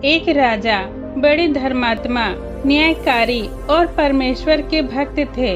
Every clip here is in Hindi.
एक राजा बड़े धर्मात्मा, न्यायकारी और परमेश्वर के भक्त थे।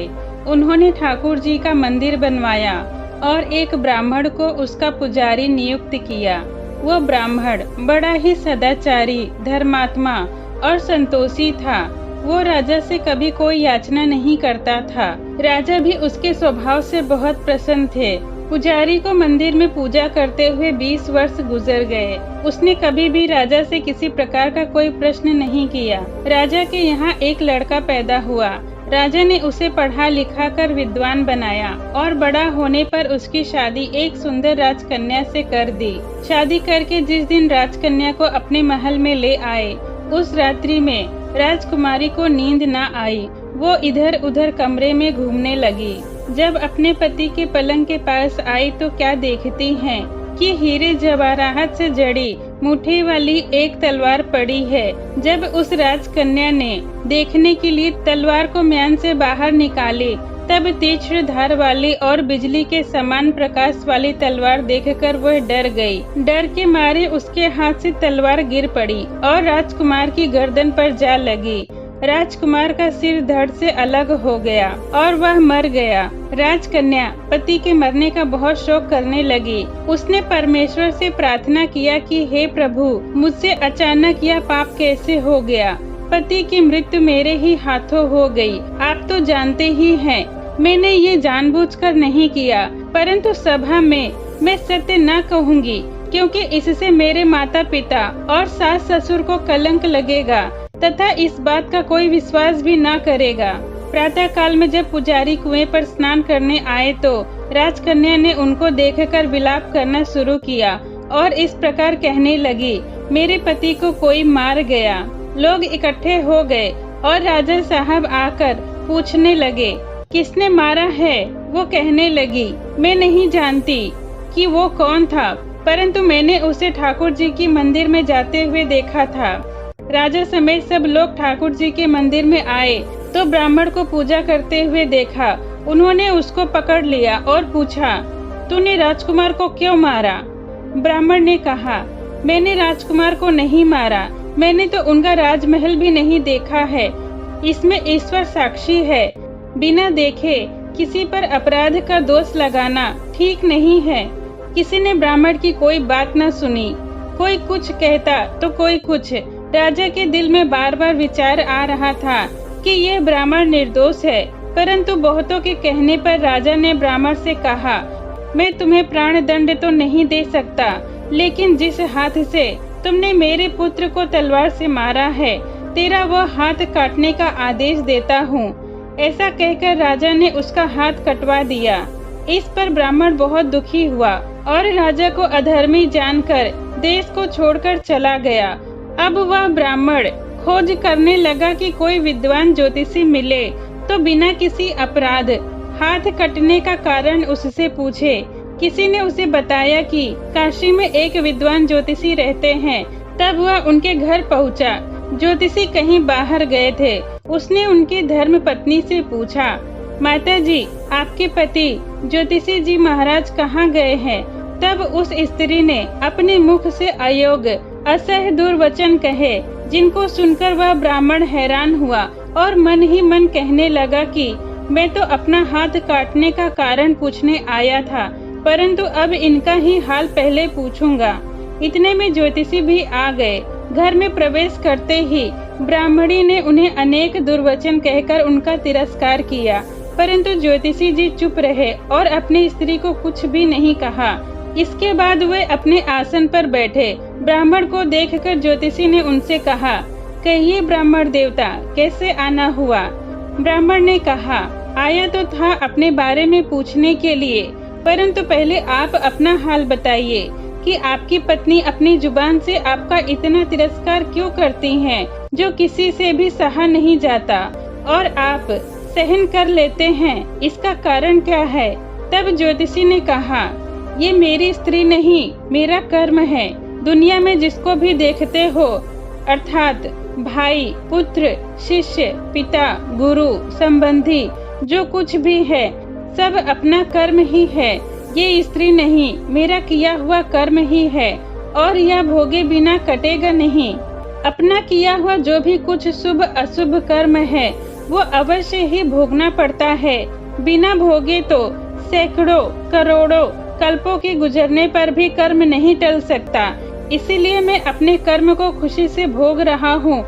उन्होंने ठाकुर जी का मंदिर बनवाया और एक ब्राह्मण को उसका पुजारी नियुक्त किया। वो ब्राह्मण बड़ा ही सदाचारी, धर्मात्मा और संतोषी था। वो राजा से कभी कोई याचना नहीं करता था। राजा भी उसके स्वभाव से बहुत प्रसन्न थे। पुजारी को मंदिर में पूजा करते हुए 20 वर्ष गुजर गए। उसने कभी भी राजा से किसी प्रकार का कोई प्रश्न नहीं किया। राजा के यहाँ एक लड़का पैदा हुआ। राजा ने उसे पढ़ा लिखा कर विद्वान बनाया और बड़ा होने पर उसकी शादी एक सुंदर राजकन्या से कर दी। शादी करके जिस दिन राजकन्या को अपने महल में ले आए, उस रात्रि में राजकुमारी को नींद न आई। वो इधर उधर कमरे में घूमने लगी। जब अपने पति के पलंग के पास आई तो क्या देखती हैं कि हीरे जवाहरात से जड़ी मुट्ठी वाली एक तलवार पड़ी है। जब उस राजकन्या ने देखने के लिए तलवार को म्यान से बाहर निकाली, तब तीक्ष्ण धार वाली और बिजली के समान प्रकाश वाली तलवार देखकर वह डर गई। डर के मारे उसके हाथ से तलवार गिर पड़ी और राजकुमार की गर्दन पर जा लगी। राजकुमार का सिर धड़ से अलग हो गया और वह मर गया। राजकन्या पति के मरने का बहुत शोक करने लगी। उसने परमेश्वर से प्रार्थना किया कि हे प्रभु, मुझसे अचानक यह पाप कैसे हो गया। पति की मृत्यु मेरे ही हाथों हो गई। आप तो जानते ही हैं, मैंने ये जानबूझकर नहीं किया, परंतु सभा में मैं सत्य न कहूँगी, क्योंकि इससे मेरे माता पिता और सास ससुर को कलंक लगेगा तथा इस बात का कोई विश्वास भी न करेगा। प्रातः काल में जब पुजारी कुएं पर स्नान करने आए तो राजकन्या ने उनको देखकर विलाप करना शुरू किया और इस प्रकार कहने लगी, मेरे पति को कोई मार गया। लोग इकट्ठे हो गए और राजा साहब आकर पूछने लगे, किसने मारा है? वो कहने लगी, मैं नहीं जानती कि वो कौन था, परंतु मैंने उसे ठाकुर जी की मंदिर में जाते हुए देखा था। राजा समेत सब लोग ठाकुर जी के मंदिर में आए तो ब्राह्मण को पूजा करते हुए देखा। उन्होंने उसको पकड़ लिया और पूछा, तूने राजकुमार को क्यों मारा? ब्राह्मण ने कहा, मैंने राजकुमार को नहीं मारा, मैंने तो उनका राजमहल भी नहीं देखा है। इसमें ईश्वर साक्षी है। बिना देखे किसी पर अपराध का दोष लगाना ठीक नहीं है। किसी ने ब्राह्मण की कोई बात न सुनी। कोई कुछ कहता तो कोई कुछ। राजा के दिल में बार बार विचार आ रहा था कि यह ब्राह्मण निर्दोष है, परंतु बहुतों के कहने पर राजा ने ब्राह्मण से कहा, मैं तुम्हें प्राण दंड तो नहीं दे सकता, लेकिन जिस हाथ से तुमने मेरे पुत्र को तलवार से मारा है, तेरा वह हाथ काटने का आदेश देता हूँ। ऐसा कहकर राजा ने उसका हाथ कटवा दिया। इस पर ब्राह्मण बहुत दुखी हुआ और राजा को अधर्मी जानकर देश को छोड़कर चला गया। अब वह ब्राह्मण खोज करने लगा कि कोई विद्वान ज्योतिषी मिले तो बिना किसी अपराध हाथ कटने का कारण उससे पूछे। किसी ने उसे बताया कि काशी में एक विद्वान ज्योतिषी रहते हैं। तब वह उनके घर पहुंचा। ज्योतिषी कहीं बाहर गए थे। उसने उनकी धर्म पत्नी से पूछा, माता जी, आपके पति ज्योतिषी जी महाराज कहाँ गए हैं? तब उस स्त्री ने अपने मुख से अयोग्य असह्य दुर्वचन कहे, जिनको सुनकर वह ब्राह्मण हैरान हुआ और मन ही मन कहने लगा कि मैं तो अपना हाथ काटने का कारण पूछने आया था, परंतु अब इनका ही हाल पहले पूछूंगा। इतने में ज्योतिषी भी आ गए। घर में प्रवेश करते ही ब्राह्मणी ने उन्हें अनेक दुर्वचन कहकर उनका तिरस्कार किया, परंतु ज्योतिषी जी चुप रहे और अपनी स्त्री को कुछ भी नहीं कहा। इसके बाद वे अपने आसन पर बैठे। ब्राह्मण को देखकर ज्योतिषी ने उनसे कहा, कहिए ब्राह्मण देवता, कैसे आना हुआ? ब्राह्मण ने कहा, आया तो था अपने बारे में पूछने के लिए, परंतु पहले आप अपना हाल बताइए कि आपकी पत्नी अपनी जुबान से आपका इतना तिरस्कार क्यों करती हैं, जो किसी से भी सहा नहीं जाता और आप सहन कर लेते हैं। इसका कारण क्या है? तब ज्योतिषी ने कहा, ये मेरी स्त्री नहीं, मेरा कर्म है। दुनिया में जिसको भी देखते हो, अर्थात भाई, पुत्र, शिष्य, पिता, गुरु, संबंधी, जो कुछ भी है, सब अपना कर्म ही है। ये स्त्री नहीं, मेरा किया हुआ कर्म ही है और यह भोगे बिना कटेगा नहीं। अपना किया हुआ जो भी कुछ शुभ अशुभ कर्म है वो अवश्य ही भोगना पड़ता है। बिना भोगे तो सैकड़ों करोड़ों कल्पों के गुजरने पर भी कर्म नहीं टल सकता। इसीलिए मैं अपने कर्म को खुशी से भोग रहा हूँ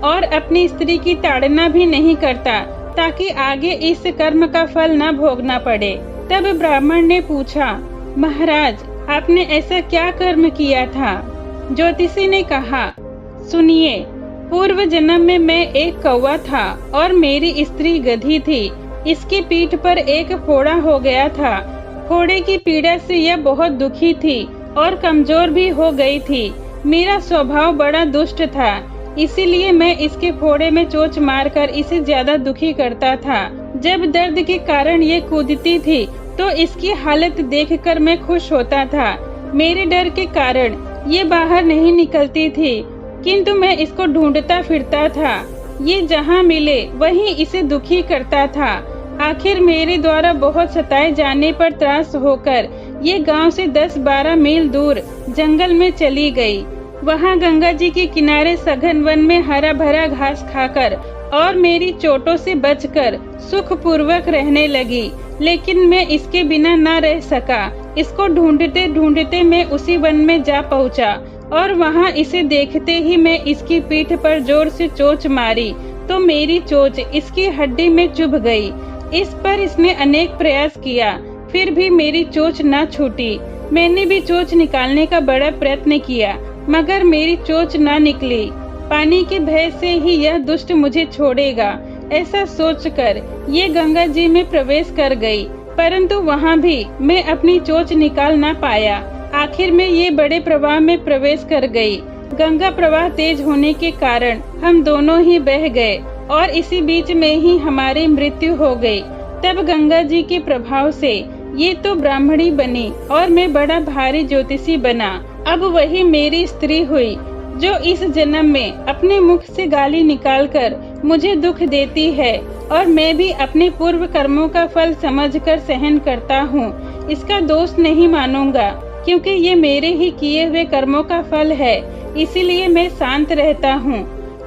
और अपनी स्त्री की ताड़ना भी नहीं करता, ताकि आगे इस कर्म का फल न भोगना पड़े। तब ब्राह्मण ने पूछा, महाराज आपने ऐसा क्या कर्म किया था? ज्योतिषी ने कहा, सुनिए, पूर्व जन्म में मैं एक कौवा था और मेरी स्त्री गधी थी। इसकी पीठ पर एक फोड़ा हो गया था। फोड़े की पीड़ा से यह बहुत दुखी थी और कमजोर भी हो गई थी। मेरा स्वभाव बड़ा दुष्ट था, इसीलिए मैं इसके फोड़े में चोंच मारकर इसे ज्यादा दुखी करता था। जब दर्द के कारण ये कूदती थी तो इसकी हालत देखकर मैं खुश होता था। मेरे डर के कारण ये बाहर नहीं निकलती थी, किंतु मैं इसको ढूंढता फिरता था। ये जहाँ मिले वहीं इसे दुखी करता था। आखिर मेरे द्वारा बहुत सताए जाने पर त्रास होकर ये गांव से 10-12 मील दूर जंगल में चली गई। वहाँ गंगा जी के किनारे सघन वन में हरा भरा घास खाकर और मेरी चोटों से बचकर सुख पूर्वक रहने लगी। लेकिन मैं इसके बिना न रह सका। इसको ढूंढते ढूंढते मैं उसी वन में जा पहुंचा और वहां इसे देखते ही मैं इसकी पीठ पर जोर से चोंच मारी तो मेरी चोंच इसकी हड्डी में चुभ गई। इस पर इसने अनेक प्रयास किया, फिर भी मेरी चोंच न छूटी। मैंने भी चोंच निकालने का बड़ा प्रयत्न किया, मगर मेरी चोंच न निकली। पानी के भय से ही यह दुष्ट मुझे छोड़ेगा, ऐसा सोचकर ये गंगा जी में प्रवेश कर गई, परंतु वहाँ भी मैं अपनी चोंच निकाल न पाया। आखिर में ये बड़े प्रवाह में प्रवेश कर गई। गंगा प्रवाह तेज होने के कारण हम दोनों ही बह गए और इसी बीच में ही हमारी मृत्यु हो गई। तब गंगा जी के प्रभाव से ये तो ब्राह्मणी बनी और मैं बड़ा भारी ज्योतिषी बना। अब वही मेरी स्त्री हुई जो इस जन्म में अपने मुख से गाली निकालकर मुझे दुख देती है, और मैं भी अपने पूर्व कर्मों का फल समझकर सहन करता हूँ। इसका दोष नहीं मानूंगा, क्योंकि ये मेरे ही किए हुए कर्मों का फल है, इसीलिए मैं शांत रहता हूँ।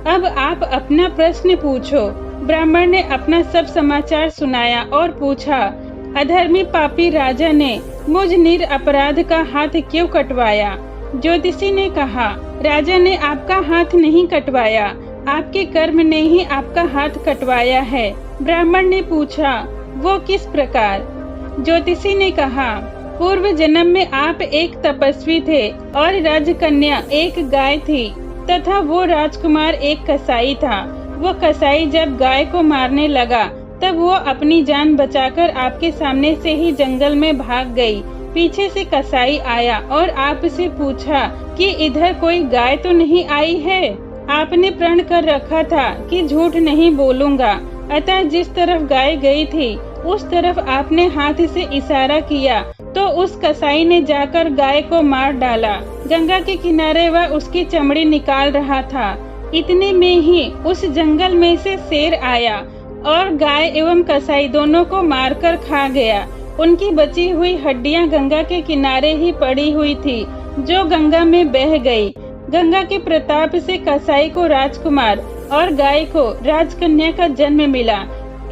अब आप अपना प्रश्न पूछो। ब्राह्मण ने अपना सब समाचार सुनाया और पूछा, अधर्मी पापी राजा ने मुझ निरपराध का हाथ क्यों कटवाया? ज्योतिषी ने कहा, राजा ने आपका हाथ नहीं कटवाया, आपके कर्म ने ही आपका हाथ कटवाया है। ब्राह्मण ने पूछा, वो किस प्रकार? ज्योतिषी ने कहा, पूर्व जन्म में आप एक तपस्वी थे और राजकन्या एक गाय थी, तथा वो राजकुमार एक कसाई था। वो कसाई जब गाय को मारने लगा तब वो अपनी जान बचाकर आपके सामने से ही जंगल में भाग गई। पीछे से कसाई आया और आपसे पूछा कि इधर कोई गाय तो नहीं आई है। आपने प्रण कर रखा था कि झूठ नहीं बोलूंगा, अतः जिस तरफ गाय गई थी उस तरफ आपने हाथ से इशारा किया तो उस कसाई ने जाकर गाय को मार डाला। गंगा के किनारे वह उसकी चमड़ी निकाल रहा था। इतने में ही उस जंगल में से शेर आया और गाय एवं कसाई दोनों को मारकर खा गया। उनकी बची हुई हड्डियां गंगा के किनारे ही पड़ी हुई थी, जो गंगा में बह गई। गंगा के प्रताप से कसाई को राजकुमार और गाय को राजकन्या का जन्म मिला,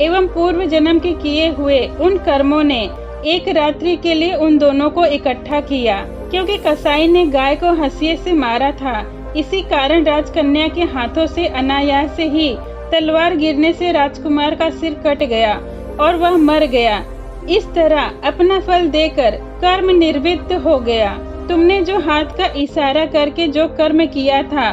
एवं पूर्व जन्म के किए हुए उन कर्मों ने एक रात्रि के लिए उन दोनों को इकट्ठा किया। क्योंकि कसाई ने गाय को हंसिए से मारा था, इसी कारण राजकन्या के हाथों से अनायास से ही तलवार गिरने से राजकुमार का सिर कट गया और वह मर गया। इस तरह अपना फल देकर कर्म निवृत्त हो गया। तुमने जो हाथ का इशारा करके जो कर्म किया था,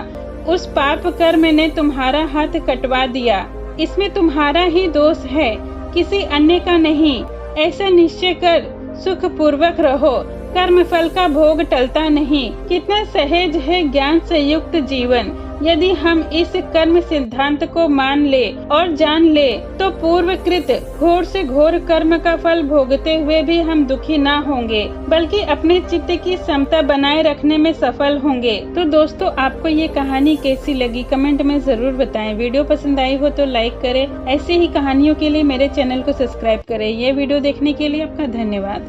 उस पाप कर्म ने तुम्हारा हाथ कटवा दिया। इसमें तुम्हारा ही दोष है, किसी अन्य का नहीं। ऐसा निश्चय कर सुख पूर्वक रहो, कर्म फल का भोग टलता नहीं। कितना सहज है ज्ञान से युक्त जीवन। यदि हम इस कर्म सिद्धांत को मान ले और जान ले तो पूर्वकृत घोर से घोर कर्म का फल भोगते हुए भी हम दुखी ना होंगे, बल्कि अपने चित्त की समता बनाए रखने में सफल होंगे। तो दोस्तों, आपको ये कहानी कैसी लगी कमेंट में जरूर बताएं। वीडियो पसंद आई हो तो लाइक करें। ऐसे ही कहानियों के लिए मेरे चैनल को सब्सक्राइब करें। ये वीडियो देखने के लिए आपका धन्यवाद।